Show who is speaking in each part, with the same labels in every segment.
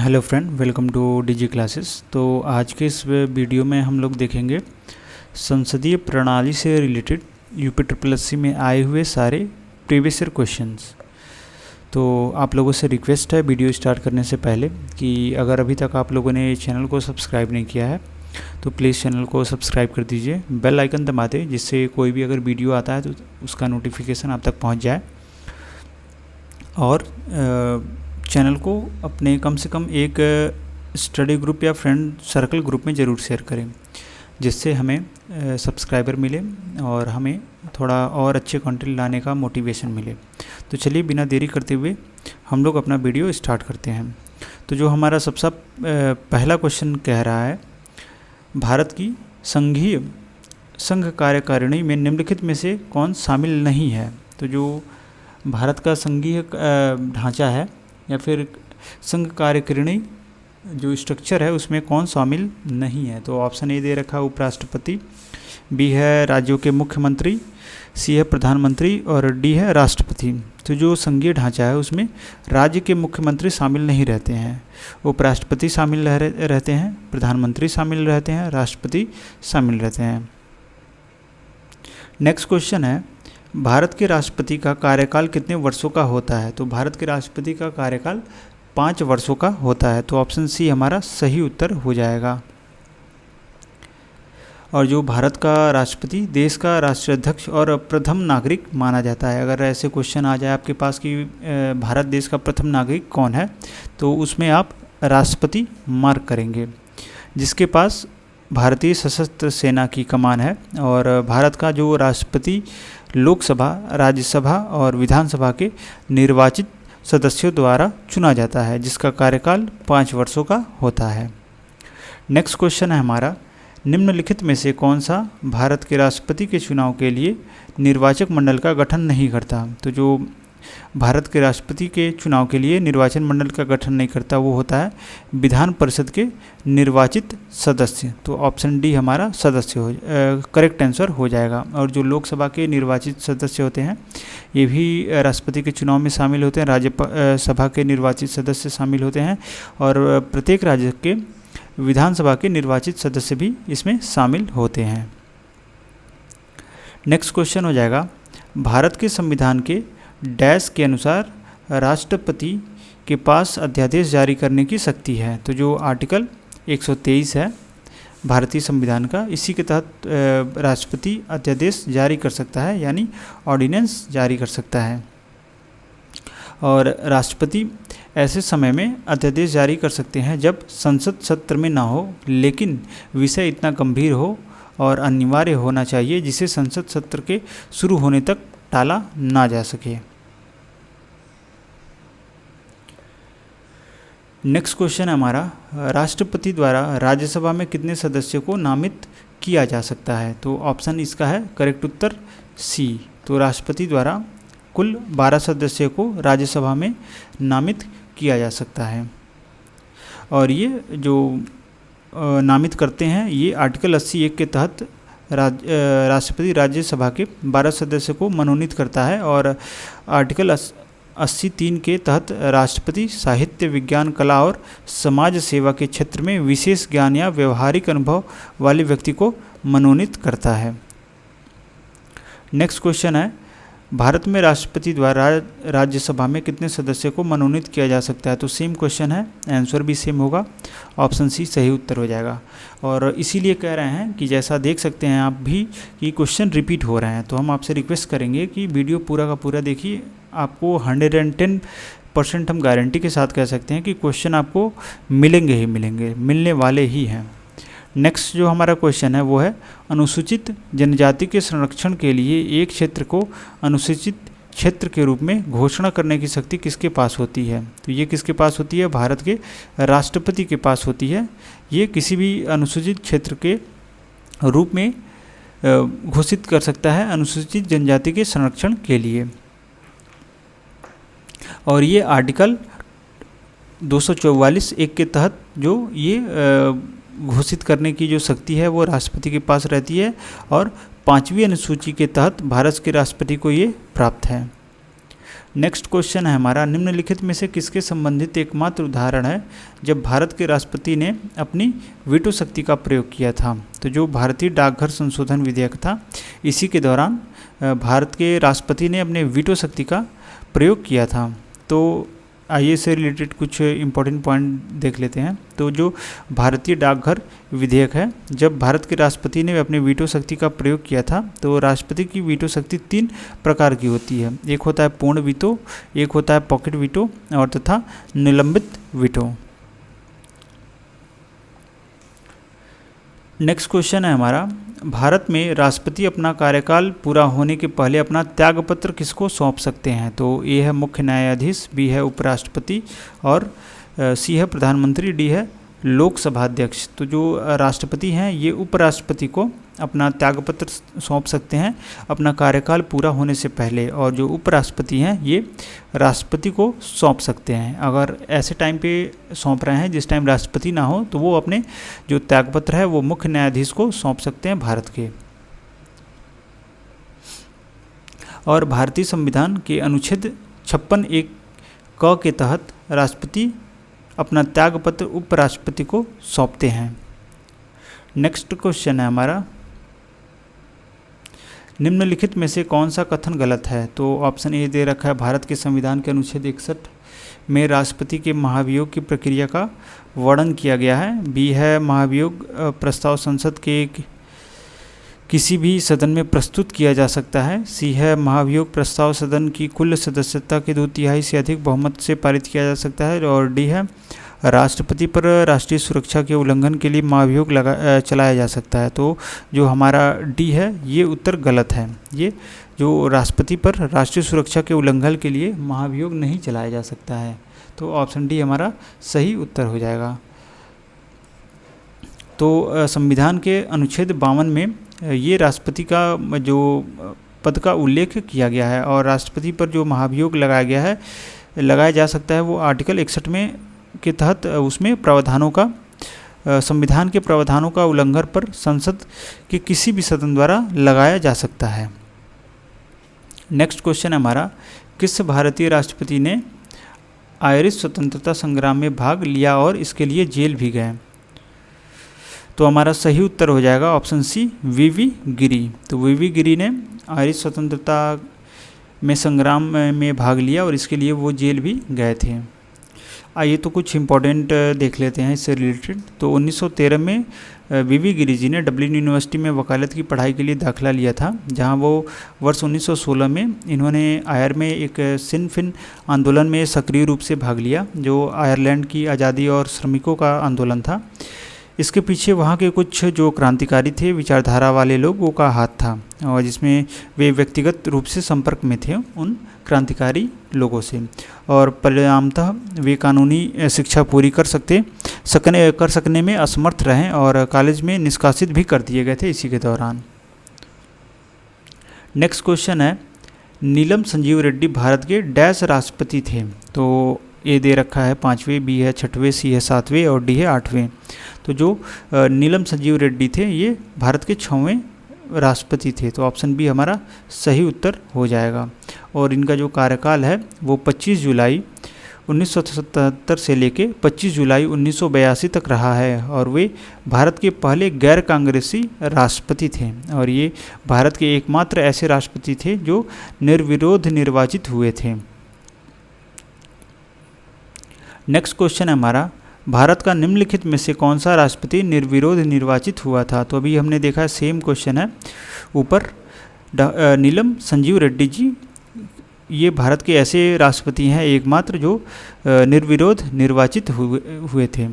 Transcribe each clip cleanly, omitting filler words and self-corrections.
Speaker 1: Hello friend, welcome to DG classes. तो आज के इस वीडियो में हम लोग देखेंगे संसदीय प्रणाली से related UP triple S C में आए हुए सारे प्रीवियस ईयर क्वेश्चंस। तो आप लोगों से रिक्वेस्ट है वीडियो स्टार्ट करने से पहले कि अगर अभी तक आप लोगों ने चैनल को सब्सक्राइब नहीं किया है तो प्लीज़ चैनल को सब्सक्राइब कर दीजिए, बेल आइकन दबा दें जिससे कोई भी अगर वीडियो आता है तो उसका नोटिफिकेशन आप तक पहुँच जाए। और चैनल को अपने कम से कम एक स्टडी ग्रुप या फ्रेंड सर्कल ग्रुप में ज़रूर शेयर करें जिससे हमें सब्सक्राइबर मिले और हमें थोड़ा और अच्छे कंटेंट लाने का मोटिवेशन मिले। तो चलिए बिना देरी करते हुए हम लोग अपना वीडियो स्टार्ट करते हैं। तो जो हमारा सबसे पहला क्वेश्चन कह रहा है, भारत की संघीय संघ कार्यकारिणी में निम्नलिखित में से कौन शामिल नहीं है। तो जो भारत का संघीय ढांचा है या फिर संघ कार्यकारिणी जो स्ट्रक्चर है उसमें कौन शामिल नहीं है। तो ऑप्शन ए दे रखा है उपराष्ट्रपति, बी है राज्यों के मुख्यमंत्री, सी है प्रधानमंत्री और डी है राष्ट्रपति। तो जो संघीय ढांचा है उसमें राज्य के मुख्यमंत्री शामिल नहीं रहते हैं, उपराष्ट्रपति शामिल रहते हैं, प्रधानमंत्री शामिल रहते हैं, राष्ट्रपति शामिल रहते हैं। नेक्स्ट क्वेश्चन है, भारत के राष्ट्रपति का कार्यकाल कितने वर्षों का होता है। तो भारत के राष्ट्रपति का कार्यकाल 5 वर्षों का होता है। तो ऑप्शन सी हमारा सही उत्तर हो जाएगा। और जो भारत का राष्ट्रपति देश का राष्ट्राध्यक्ष और प्रथम नागरिक माना जाता है। अगर ऐसे क्वेश्चन आ जाए आपके पास कि भारत देश का प्रथम नागरिक कौन है, तो उसमें आप राष्ट्रपति मार्क करेंगे जिसके पास भारतीय सशस्त्र सेना की कमान है। और भारत का जो राष्ट्रपति लोकसभा, राज्यसभा और विधानसभा के निर्वाचित सदस्यों द्वारा चुना जाता है जिसका कार्यकाल 5 वर्षों का होता है। नेक्स्ट क्वेश्चन है हमारा, निम्नलिखित में से कौन सा भारत के राष्ट्रपति के चुनाव के लिए निर्वाचक मंडल का गठन नहीं करता। तो जो भारत के राष्ट्रपति के चुनाव के लिए निर्वाचन मंडल का गठन नहीं करता वो होता है विधान परिषद के निर्वाचित सदस्य। तो ऑप्शन डी हमारा सदस्य करेक्ट आंसर हो जाएगा। और जो लोकसभा के निर्वाचित सदस्य होते हैं ये भी राष्ट्रपति के चुनाव में शामिल होते हैं, राज्यसभा के निर्वाचित सदस्य शामिल होते हैं और प्रत्येक राज्य के विधानसभा के निर्वाचित सदस्य भी इसमें शामिल होते हैं। नेक्स्ट क्वेश्चन हो जाएगा, भारत के संविधान के डैश के अनुसार राष्ट्रपति के पास अध्यादेश जारी करने की शक्ति है। तो जो आर्टिकल 123 है भारतीय संविधान का, इसी के तहत राष्ट्रपति अध्यादेश जारी कर सकता है यानी ऑर्डिनेंस जारी कर सकता है। और राष्ट्रपति ऐसे समय में अध्यादेश जारी कर सकते हैं जब संसद सत्र में ना हो लेकिन विषय इतना गंभीर हो और अनिवार्य होना चाहिए जिसे संसद सत्र के शुरू होने तक टाला ना जा सके। नेक्स्ट क्वेश्चन है हमारा, राष्ट्रपति द्वारा राज्यसभा में कितने सदस्यों को नामित किया जा सकता है। तो ऑप्शन इसका है करेक्ट उत्तर सी। तो राष्ट्रपति द्वारा कुल 12 सदस्यों को राज्यसभा में नामित किया जा सकता है। और ये जो नामित करते हैं ये आर्टिकल 80(1) के तहत राष्ट्रपति राज्यसभा के 12 सदस्यों को मनोनीत करता है। और आर्टिकल 80(3) के तहत राष्ट्रपति साहित्य, विज्ञान, कला और समाज सेवा के क्षेत्र में विशेष ज्ञान या व्यवहारिक अनुभव वाले व्यक्ति को मनोनीत करता है। नेक्स्ट क्वेश्चन है, भारत में राष्ट्रपति द्वारा राज्यसभा में कितने सदस्यों को मनोनीत किया जा सकता है। तो सेम क्वेश्चन है, आंसर भी सेम होगा, ऑप्शन सी सही उत्तर हो जाएगा। और इसीलिए कह रहे हैं कि जैसा देख सकते हैं आप भी कि क्वेश्चन रिपीट हो रहे हैं, तो हम आपसे रिक्वेस्ट करेंगे कि वीडियो पूरा का पूरा देखिए। आपको 110% हम गारंटी के साथ कह सकते हैं कि क्वेश्चन आपको मिलेंगे ही मिलेंगे, मिलने वाले ही हैं। नेक्स्ट जो हमारा क्वेश्चन है वो है, अनुसूचित जनजाति के संरक्षण के लिए एक क्षेत्र को अनुसूचित क्षेत्र के रूप में घोषणा करने की शक्ति किसके पास होती है। तो ये किसके पास होती है, भारत के राष्ट्रपति के पास होती है। ये किसी भी अनुसूचित क्षेत्र के रूप में घोषित कर सकता है अनुसूचित जनजाति के संरक्षण के लिए। और ये आर्टिकल 244(1) के तहत जो ये घोषित करने की जो शक्ति है वो राष्ट्रपति के पास रहती है और 5वीं अनुसूची के तहत भारत के राष्ट्रपति को ये प्राप्त है। नेक्स्ट क्वेश्चन है हमारा, निम्नलिखित में से किसके संबंधित एकमात्र उदाहरण है जब भारत के राष्ट्रपति ने अपनी वीटो शक्ति का प्रयोग किया था। तो जो भारतीय डाकघर संशोधन विधेयक था, इसी के दौरान भारत के राष्ट्रपति ने अपने वीटो शक्ति का प्रयोग किया था। तो आइए से रिलेटेड कुछ इंपॉर्टेंट पॉइंट देख लेते हैं। तो जो भारतीय डाकघर विधेयक है, जब भारत के राष्ट्रपति ने अपने वीटो शक्ति का प्रयोग किया था, तो राष्ट्रपति की वीटो शक्ति 3 प्रकार की होती है। एक होता है पूर्ण वीटो, एक होता है पॉकेट वीटो और तथा निलंबित वीटो। नेक्स्ट क्वेश्चन है हमारा, भारत में राष्ट्रपति अपना कार्यकाल पूरा होने के पहले अपना त्यागपत्र किसको सौंप सकते हैं। तो ए है मुख्य न्यायाधीश, बी है उपराष्ट्रपति और सी है प्रधानमंत्री, डी है लोकसभा अध्यक्ष। तो जो राष्ट्रपति हैं ये उपराष्ट्रपति को अपना त्यागपत्र सौंप सकते हैं अपना कार्यकाल पूरा होने से पहले, और जो उपराष्ट्रपति हैं ये राष्ट्रपति को सौंप सकते हैं। अगर ऐसे टाइम पे सौंप रहे हैं जिस टाइम राष्ट्रपति ना हो, तो वो अपने जो त्यागपत्र है वो मुख्य न्यायाधीश को सौंप सकते हैं भारत के। और भारतीय संविधान के अनुच्छेद 56(1) क के तहत राष्ट्रपति अपना त्यागपत्र उपराष्ट्रपति को सौंपते हैं। नेक्स्ट क्वेश्चन है हमारा, निम्नलिखित में से कौन सा कथन गलत है। तो ऑप्शन ए दे रखा है, भारत के संविधान के अनुच्छेद 61 में राष्ट्रपति के महाभियोग की प्रक्रिया का वर्णन किया गया है। बी है, महाभियोग प्रस्ताव संसद के किसी भी सदन में प्रस्तुत किया जा सकता है। सी है, महाभियोग प्रस्ताव सदन की कुल सदस्यता के 2/3 से अधिक बहुमत से पारित किया जा सकता है। और डी है, राष्ट्रपति पर राष्ट्रीय सुरक्षा के उल्लंघन के लिए महाभियोग चलाया जा सकता है। तो जो हमारा डी है ये उत्तर गलत है। ये जो राष्ट्रपति पर राष्ट्रीय सुरक्षा के उल्लंघन के लिए महाभियोग नहीं चलाया जा सकता है। तो ऑप्शन डी हमारा सही उत्तर हो जाएगा। तो संविधान के अनुच्छेद 52 में ये राष्ट्रपति का जो पद का उल्लेख किया गया है, और राष्ट्रपति पर जो महाभियोग लगाया जा सकता है वो आर्टिकल 61 में के तहत उसमें प्रावधानों का संविधान के प्रावधानों का उल्लंघन पर संसद के किसी भी सदन द्वारा लगाया जा सकता है। नेक्स्ट क्वेश्चन है हमारा, किस भारतीय राष्ट्रपति ने आयरिश स्वतंत्रता संग्राम में भाग लिया और इसके लिए जेल भी गए। तो हमारा सही उत्तर हो जाएगा ऑप्शन सी, वीवी गिरी। तो वीवी गिरी ने आयरिश स्वतंत्रता में संग्राम में भाग लिया और इसके लिए वो जेल भी गए थे। आइए तो कुछ इम्पोर्टेंट देख लेते हैं इससे रिलेटेड। तो 1913 में वीवी गिरी जी ने डब्लिन यूनिवर्सिटी में वकालत की पढ़ाई के लिए दाखिला लिया था, जहां वो वर्ष 1916 में इन्होंने आयर में एक सिन फिन आंदोलन में सक्रिय रूप से भाग लिया, जो आयरलैंड की आज़ादी और श्रमिकों का आंदोलन था। इसके पीछे वहाँ के कुछ जो क्रांतिकारी थे, विचारधारा वाले लोगों का हाथ था, और जिसमें वे व्यक्तिगत रूप से संपर्क में थे उन क्रांतिकारी लोगों से, और परिणामतः वे कानूनी शिक्षा पूरी कर सकने में असमर्थ रहे और कॉलेज में निष्कासित भी कर दिए गए थे इसी के दौरान। नेक्स्ट क्वेश्चन है, नीलम संजीव रेड्डी भारत के डैश राष्ट्रपति थे। तो ए दे रखा है 5वें, बी है 6वें, सी है 7वें और डी है 8वें। तो जो नीलम संजीव रेड्डी थे ये भारत के 6वें राष्ट्रपति थे। तो ऑप्शन बी हमारा सही उत्तर हो जाएगा। और इनका जो कार्यकाल है वो 25 जुलाई 1977 से लेके 25 जुलाई 1982 तक रहा है, और वे भारत के पहले गैर कांग्रेसी राष्ट्रपति थे, और ये भारत के एकमात्र ऐसे राष्ट्रपति थे जो निर्विरोध निर्वाचित हुए थे। नेक्स्ट क्वेश्चन है हमारा, भारत का निम्नलिखित में से कौन सा राष्ट्रपति निर्विरोध निर्वाचित हुआ था। तो अभी हमने देखा सेम क्वेश्चन है ऊपर, नीलम संजीव रेड्डी जी ये भारत के ऐसे राष्ट्रपति हैं एकमात्र जो निर्विरोध निर्वाचित हुए थे।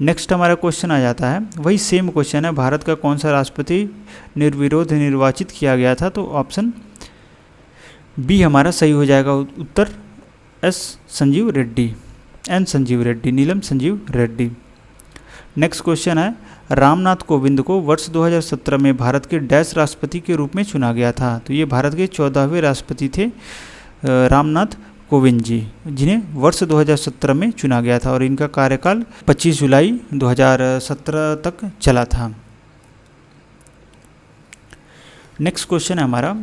Speaker 1: नेक्स्ट हमारा क्वेश्चन आ जाता है, वही सेम क्वेश्चन है, भारत का कौन सा राष्ट्रपति निर्विरोध निर्वाचित किया गया था। तो ऑप्शन बी हमारा सही हो जाएगा उत्तर, एन संजीव रेड्डी, नीलम संजीव रेड्डी। नेक्स्ट क्वेश्चन है, रामनाथ कोविंद को वर्ष 2017 में भारत के डैश राष्ट्रपति के रूप में चुना गया था। तो ये भारत के 14वें राष्ट्रपति थे रामनाथ कोविंद जी, जिन्हें वर्ष 2017 में चुना गया था, और इनका कार्यकाल 25 जुलाई 2017 तक चला था। नेक्स्ट क्वेश्चन है हमारा,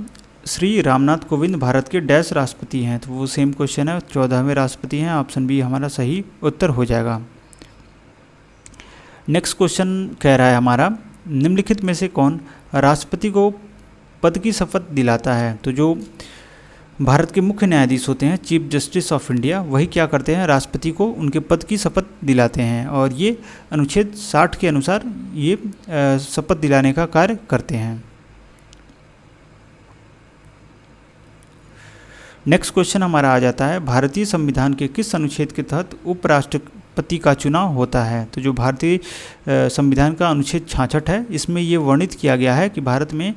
Speaker 1: श्री रामनाथ कोविंद भारत के डैश राष्ट्रपति हैं, तो वो सेम क्वेश्चन है, 14वें राष्ट्रपति हैं। ऑप्शन बी हमारा सही उत्तर हो जाएगा। नेक्स्ट क्वेश्चन कह रहा है हमारा, निम्नलिखित में से कौन राष्ट्रपति को पद की शपथ दिलाता है? तो जो भारत के मुख्य न्यायाधीश होते हैं, चीफ जस्टिस ऑफ इंडिया, वही क्या करते हैं, राष्ट्रपति को उनके पद की शपथ दिलाते हैं, और ये अनुच्छेद 60 के अनुसार ये शपथ दिलाने का कार्य करते हैं। नेक्स्ट क्वेश्चन हमारा आ जाता है, भारतीय संविधान के किस अनुच्छेद के तहत उपराष्ट्रपति का चुनाव होता है? तो जो भारतीय संविधान का अनुच्छेद 66 है, इसमें ये वर्णित किया गया है कि भारत में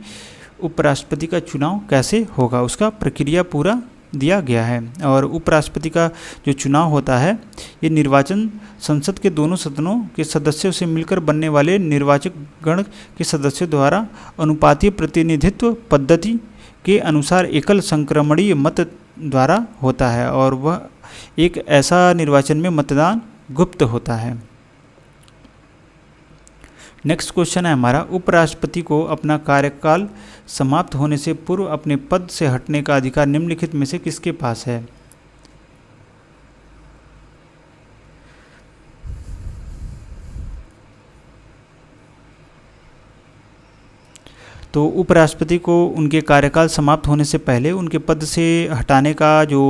Speaker 1: उपराष्ट्रपति का चुनाव कैसे होगा, उसका प्रक्रिया पूरा दिया गया है। और उपराष्ट्रपति का जो चुनाव होता है, ये निर्वाचन संसद के दोनों सदनों के सदस्यों से मिलकर बनने वाले निर्वाचक गण के सदस्यों द्वारा अनुपातीय प्रतिनिधित्व पद्धति के अनुसार एकल संक्रमणीय मत द्वारा होता है, और वह एक ऐसा निर्वाचन में मतदान गुप्त होता है। नेक्स्ट क्वेश्चन है हमारा, उपराष्ट्रपति को अपना कार्यकाल समाप्त होने से पूर्व अपने पद से हटने का अधिकार निम्नलिखित में से किसके पास है? तो उपराष्ट्रपति को उनके कार्यकाल समाप्त होने से पहले उनके पद से हटाने का जो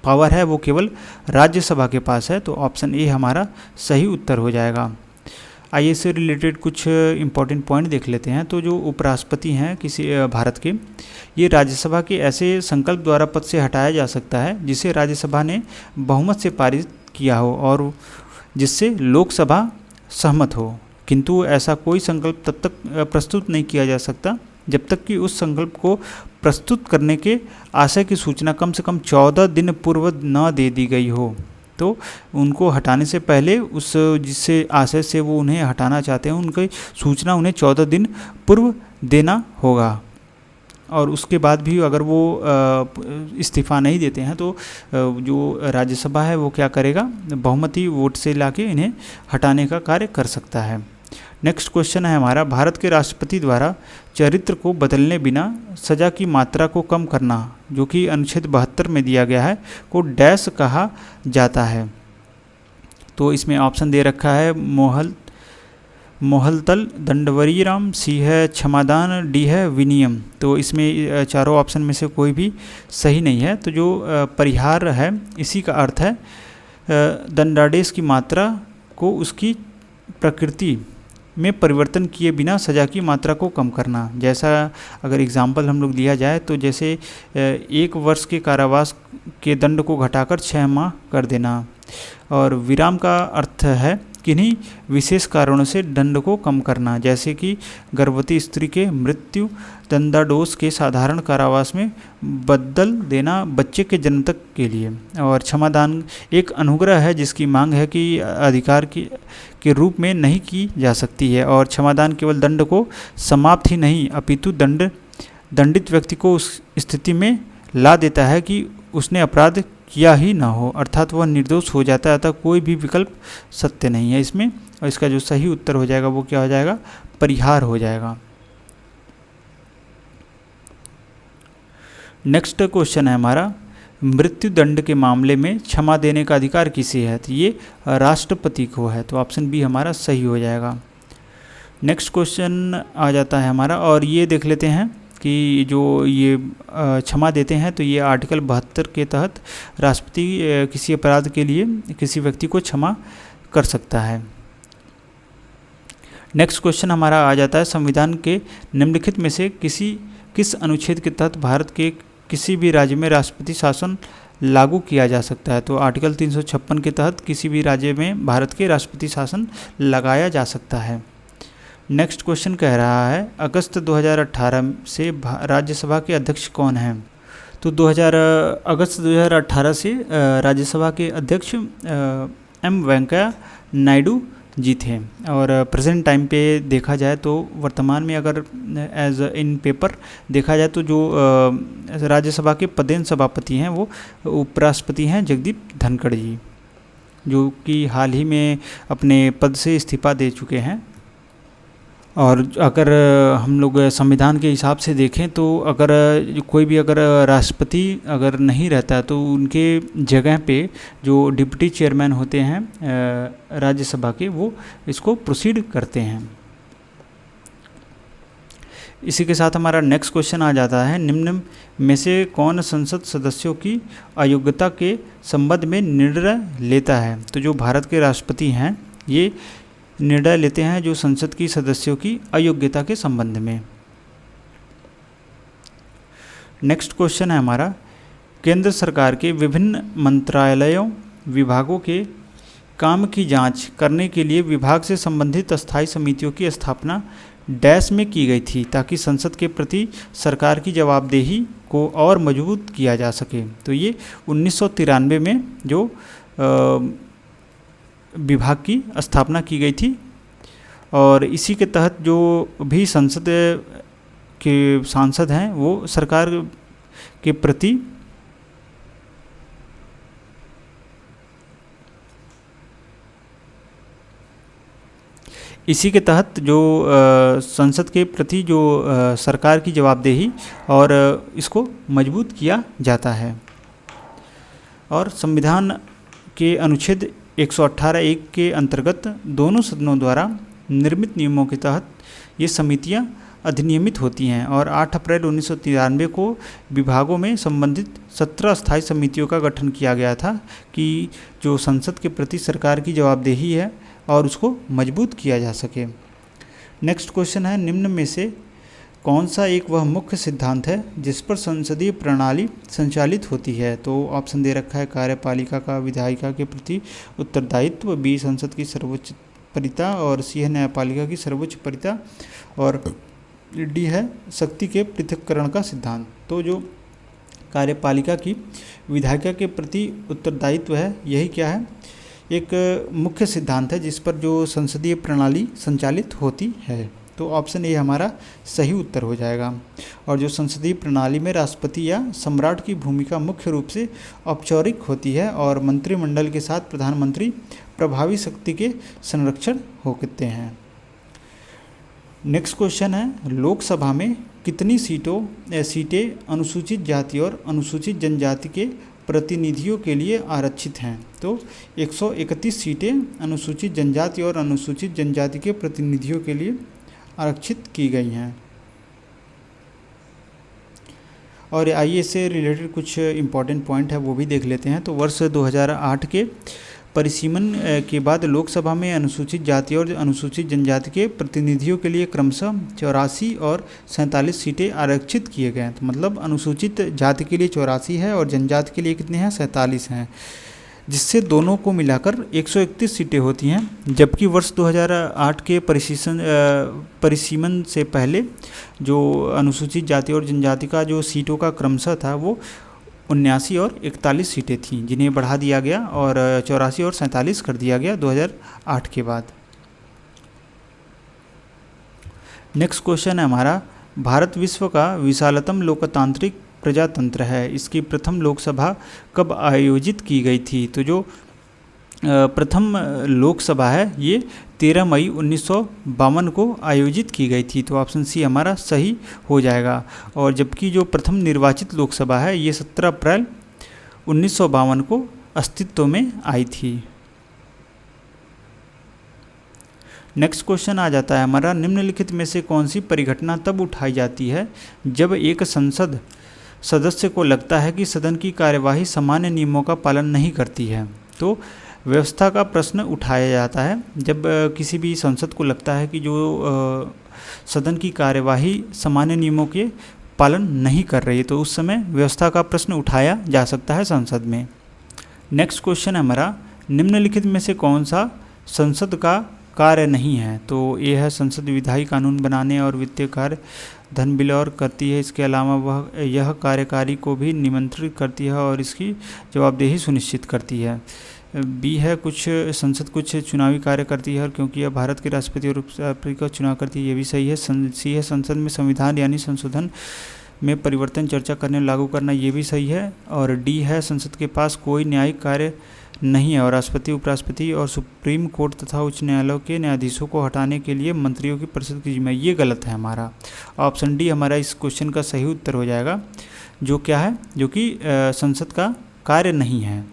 Speaker 1: पावर है वो केवल राज्यसभा के पास है, तो ऑप्शन ए हमारा सही उत्तर हो जाएगा। आइए इससे रिलेटेड कुछ इंपॉर्टेंट पॉइंट देख लेते हैं। तो जो उपराष्ट्रपति हैं किसी भारत के, ये राज्यसभा के ऐसे संकल्प द्वारा पद से हटाया जा सकता है जिसे राज्यसभा ने बहुमत से पारित किया हो और जिससे लोकसभा सहमत हो, किंतु ऐसा कोई संकल्प तब तक प्रस्तुत नहीं किया जा सकता जब तक कि उस संकल्प को प्रस्तुत करने के आशय की सूचना कम से कम 14 दिन पूर्व न दे दी गई हो। तो उनको हटाने से पहले उस जिससे आशय से वो उन्हें हटाना चाहते हैं, उनकी सूचना उन्हें 14 दिन पूर्व देना होगा, और उसके बाद भी अगर वो इस्तीफ़ा नहीं देते हैं तो जो राज्यसभा है वो क्या करेगा, बहुमती वोट से लाके इन्हें हटाने का कार्य कर सकता है। नेक्स्ट क्वेश्चन है हमारा, भारत के राष्ट्रपति द्वारा चरित्र को बदलने बिना सजा की मात्रा को कम करना, जो कि अनुच्छेद 72 में दिया गया है, को डैश कहा जाता है? तो इसमें ऑप्शन दे रखा है मोहलतल, दंडवरीराम, सी है क्षमादान, डी है विनियम। तो इसमें चारों ऑप्शन में से कोई भी सही नहीं है। तो जो परिहार है इसी का अर्थ है दंडादेश की मात्रा को उसकी प्रकृति में परिवर्तन किए बिना सज़ा की मात्रा को कम करना। जैसा अगर एग्जाम्पल हम लोग दिया जाए तो जैसे 1 वर्ष के कारावास के दंड को घटाकर 6 माह कर देना, और विराम का अर्थ है किन्हीं विशेष कारणों से दंड को कम करना, जैसे कि गर्भवती स्त्री के मृत्यु दंडादेश के साधारण कारावास में बदल देना बच्चे के जन्म तक के लिए। और क्षमादान एक अनुग्रह है जिसकी मांग है कि अधिकार के रूप में नहीं की जा सकती है, और क्षमादान केवल दंड को समाप्त ही नहीं अपितु दंडित व्यक्ति को उस स्थिति में ला देता है कि उसने अपराध किया ही ना हो, अर्थात वह निर्दोष हो जाता है। अतः कोई भी विकल्प सत्य नहीं है इसमें, और इसका जो सही उत्तर हो जाएगा वो क्या हो जाएगा, परिहार हो जाएगा। नेक्स्ट क्वेश्चन है हमारा, मृत्यु दंड के मामले में क्षमा देने का अधिकार किसे है? तो ये राष्ट्रपति को है, तो ऑप्शन बी हमारा सही हो जाएगा। नेक्स्ट क्वेश्चन आ जाता है हमारा, और ये देख लेते हैं कि जो ये क्षमा देते हैं तो ये आर्टिकल 72 के तहत राष्ट्रपति किसी अपराध के लिए किसी व्यक्ति को क्षमा कर सकता है। नेक्स्ट क्वेश्चन हमारा आ जाता है, संविधान के निम्नलिखित में से किस अनुच्छेद के तहत भारत के किसी भी राज्य में राष्ट्रपति शासन लागू किया जा सकता है? तो आर्टिकल 356 के तहत किसी भी राज्य में भारत के राष्ट्रपति शासन लगाया जा सकता है। नेक्स्ट क्वेश्चन कह रहा है, अगस्त 2018 से राज्यसभा के अध्यक्ष कौन हैं? तो अगस्त 2018 से राज्यसभा के अध्यक्ष एम वेंकैया नायडू जी थे, और प्रेजेंट टाइम पे देखा जाए तो वर्तमान में अगर एज इन पेपर देखा जाए तो जो राज्यसभा के पदेन सभापति हैं वो उपराष्ट्रपति हैं जगदीप धनखड़ जी, जो कि हाल ही में अपने पद से इस्तीफा दे चुके हैं। और अगर हम लोग संविधान के हिसाब से देखें तो अगर कोई भी अगर राष्ट्रपति अगर नहीं रहता है तो उनके जगह पे जो डिप्टी चेयरमैन होते हैं राज्यसभा के, वो इसको प्रोसीड करते हैं। इसी के साथ हमारा नेक्स्ट क्वेश्चन आ जाता है, निम्न में से कौन संसद सदस्यों की अयोग्यता के संबंध में निर्णय लेता है? तो जो भारत के राष्ट्रपति हैं ये निर्णय लेते हैं जो संसद की सदस्यों की अयोग्यता के संबंध में। नेक्स्ट क्वेश्चन है हमारा, केंद्र सरकार के विभिन्न मंत्रालयों विभागों के काम की जांच करने के लिए विभाग से संबंधित अस्थायी समितियों की स्थापना डैश में की गई थी ताकि संसद के प्रति सरकार की जवाबदेही को और मजबूत किया जा सके। तो ये 1993 में जो विभाग की स्थापना की गई थी और इसी के तहत जो भी संसद के सांसद हैं वो सरकार के प्रति इसी के तहत जो संसद के प्रति जो सरकार की जवाबदेही और इसको मजबूत किया जाता है। और संविधान के अनुच्छेद 118(1) के अंतर्गत दोनों सदनों द्वारा निर्मित नियमों के तहत ये समितियां अधिनियमित होती हैं और 8 अप्रैल 1993 को विभागों में संबंधित 17 स्थायी समितियों का गठन किया गया था कि जो संसद के प्रति सरकार की जवाबदेही है और उसको मजबूत किया जा सके। नेक्स्ट क्वेश्चन है, निम्न में से कौन सा एक वह मुख्य सिद्धांत है जिस पर संसदीय प्रणाली संचालित होती है? तो ऑप्शन दे रखा है, कार्यपालिका का विधायिका के प्रति उत्तरदायित्व, बी संसद की सर्वोच्च परिता और सी है न्यायपालिका की सर्वोच्च परिता और डी है शक्ति के पृथक्करण का सिद्धांत। तो जो कार्यपालिका की विधायिका के प्रति उत्तरदायित्व है यही क्या है, एक मुख्य सिद्धांत है जिस पर जो संसदीय प्रणाली संचालित होती है। तो ऑप्शन ए हमारा सही उत्तर हो जाएगा। और जो संसदीय प्रणाली में राष्ट्रपति या सम्राट की भूमिका मुख्य रूप से औपचारिक होती है और मंत्रिमंडल के साथ प्रधानमंत्री प्रभावी शक्ति के संरक्षण होते हैं। नेक्स्ट क्वेश्चन है, लोकसभा में कितनी सीटें अनुसूचित जाति और अनुसूचित जनजाति के प्रतिनिधियों के लिए आरक्षित हैं? तो 131 सीटें अनुसूचित जनजाति और अनुसूचित जनजाति के प्रतिनिधियों के लिए आरक्षित की गई हैं। और आइए से रिलेटेड कुछ इम्पॉर्टेंट पॉइंट है वो भी देख लेते हैं। तो वर्ष 2008 के परिसीमन के बाद लोकसभा में अनुसूचित जाति और अनुसूचित जनजाति के प्रतिनिधियों के लिए क्रमशः 84 और 47 सीटें आरक्षित किए गए हैं। तो मतलब अनुसूचित जाति के लिए 84 है और जनजाति के लिए कितने हैं, 47 हैं, जिससे दोनों को मिलाकर 131 सीटें होती हैं। जबकि वर्ष 2008 के परिसीमन से पहले जो अनुसूचित जाति और जनजाति का जो सीटों का क्रमशः था वो 79 और 41 सीटें थीं, जिन्हें बढ़ा दिया गया और 84 और 47 कर दिया गया 2008 के बाद। नेक्स्ट क्वेश्चन है हमारा, भारत विश्व का विशालतम लोकतांत्रिक प्रजातंत्र है, इसकी प्रथम लोकसभा कब आयोजित की गई थी? तो जो प्रथम लोकसभा है ये 13 मई 1952 को आयोजित की गई थी। तो ऑप्शन सी हमारा सही हो जाएगा। और जबकि जो प्रथम निर्वाचित लोकसभा है ये 17 अप्रैल 1952 को अस्तित्व में आई थी। नेक्स्ट क्वेश्चन आ जाता है हमारा, निम्नलिखित में से कौन सी परिघटना तब उठाई जाती है जब एक संसद सदस्य को लगता है कि सदन की कार्यवाही सामान्य नियमों का पालन नहीं करती है? तो व्यवस्था का प्रश्न उठाया जाता है जब किसी भी संसद को लगता है कि जो सदन की कार्यवाही सामान्य नियमों के पालन नहीं कर रही है, तो उस समय व्यवस्था का प्रश्न उठाया जा सकता है संसद में। नेक्स्ट क्वेश्चन है हमारा, निम्नलिखित में से कौन सा संसद का कार्य नहीं है? तो ये है संसद विधायी कानून बनाने और वित्तीय कार्य धन बिल और करती है। इसके अलावा वह यह कार्यकारी को भी निमंत्रित करती है और इसकी जवाबदेही सुनिश्चित करती है। बी है कुछ संसद कुछ चुनावी कार्य करती है और क्योंकि यह भारत के राष्ट्रपति और उपराष्ट्रपति का चुनाव करती है, ये भी सही है। सी है संसद में संविधान यानी संशोधन में परिवर्तन चर्चा करने लागू करना, ये भी सही है। और डी है संसद के पास कोई न्यायिक कार्य नहीं है और राष्ट्रपति, उपराष्ट्रपति और सुप्रीम कोर्ट तथा उच्च न्यायालयों के न्यायाधीशों को हटाने के लिए मंत्रियों की परिषद की जिम्मेदारी। ये गलत है हमारा। ऑप्शन डी हमारा इस क्वेश्चन का सही उत्तर हो जाएगा, जो क्या है, जो कि संसद का कार्य नहीं है।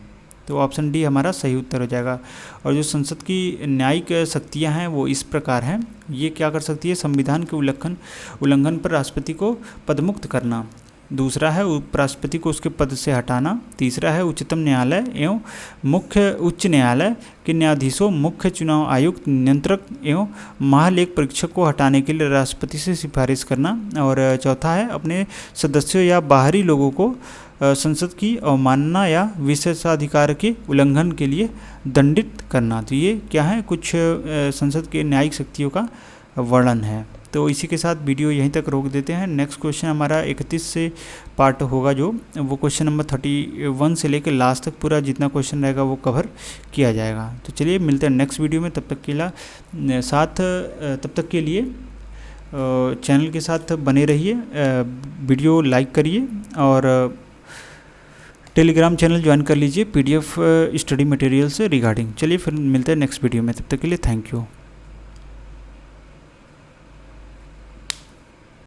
Speaker 1: तो ऑप्शन डी हमारा सही उत्तर हो जाएगा। और जो संसद की न्यायिक शक्तियां हैं वो इस प्रकार हैं। ये क्या कर सकती है, संविधान के उल्लंघन पर राष्ट्रपति को पदमुक्त करना। दूसरा है उपराष्ट्रपति को उसके पद से हटाना। तीसरा है उच्चतम न्यायालय एवं मुख्य उच्च न्यायालय के न्यायाधीशों, मुख्य चुनाव आयुक्त, नियंत्रक एवं महालेख परीक्षक को हटाने के लिए राष्ट्रपति से सिफारिश करना। और चौथा है अपने सदस्यों या बाहरी लोगों को संसद की अवमानना या विशेषाधिकार के उल्लंघन के लिए दंडित करना। तो ये क्या है, कुछ संसद के न्यायिक शक्तियों का वर्णन है। तो इसी के साथ वीडियो यहीं तक रोक देते हैं। नेक्स्ट क्वेश्चन हमारा 31 से पार्ट होगा, जो वो क्वेश्चन नंबर 31 से लेकर लास्ट तक पूरा जितना क्वेश्चन रहेगा वो कवर किया जाएगा। तो चलिए मिलते हैं नेक्स्ट वीडियो में। तब तक के लिए चैनल के साथ बने रहिए, वीडियो लाइक करिए और टेलीग्राम चैनल ज्वाइन कर लीजिए PDF स्टडी मटेरियल से रिगार्डिंग। चलिए फिर मिलते हैं नेक्स्ट वीडियो में। तब तक के लिए थैंक यू।